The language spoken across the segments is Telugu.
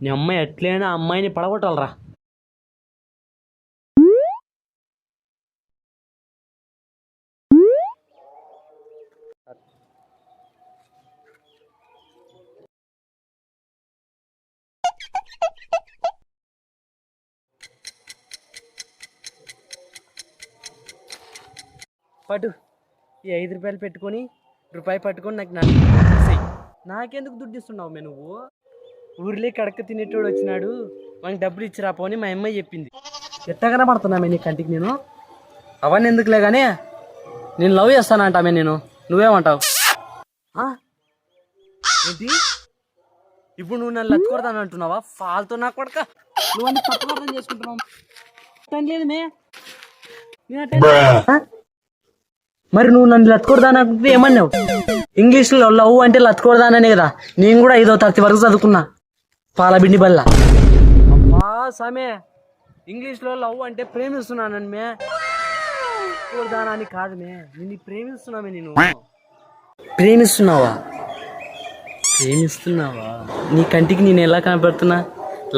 నీ అమ్మాయి ఎట్లయినా అమ్మాయిని పడగొట్టాలరా. పట్టు ఈ 5 రూపాయలు పెట్టుకొని రూపాయి పట్టుకొని నాకెందుకు దుడ్డు ఇస్తున్నావు మే నువ్వు? ఊర్లే కడక తినేటోడు వచ్చినాడు, మనకి డబ్బులు ఇచ్చిరా పోని మా అమ్మాయి చెప్పింది. ఎట్టగానే పడుతున్నామే నీ కంటికి నేను? అవన్నీ ఎందుకులే కానీ నేను లవ్ చేస్తానంటామే నేను, నువ్వేమంటావు? ఏంటి ఇప్పుడు నువ్వు నన్ను లచ్చుకొడతాను అంటున్నావా? ఫాల్తో నా కొడక, నువ్వన్నీ తప్పుగా అర్థం చేసుకుంటున్నావు. లేదు మే, మరి నువ్వు నన్ను లత్తుకొడదానంటే ఏమన్నావు? ఇంగ్లీష్లో లవ్ అంటే లత్తుకొడదాననే కదా. నేను కూడా 5వ తరగతి వరకు చదువుకున్నా, పాలబిండి బల్ల. అమ్మా సామే, ఇంగ్లీష్లో లవ్ అంటే ప్రేమిస్తున్నానని మే, లత్తుకొడదానని కాదు మే, నేను ప్రేమిస్తున్నామే. నేను ప్రేమిస్తున్నావా? నీ కంటికి నేను ఎలా కనపడుతున్నా?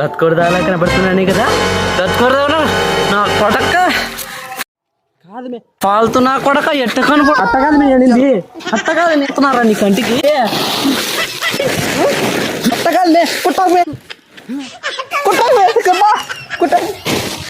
లత్తుకొడదాలా కనపడుతున్నానే కదా. లత్తుకొడదా నా కొడక కాదు మే, పాలుతున్నా కొడక ఎట్ట కనుకో. అట్ట కాదు మే అనింది, అట్ట కాదు నెత్తున్నారా నీ కంటికి? అట్ట కాదు మే, కుట్టాకు మే, కుట్టాకు మే, కుట్టాకు.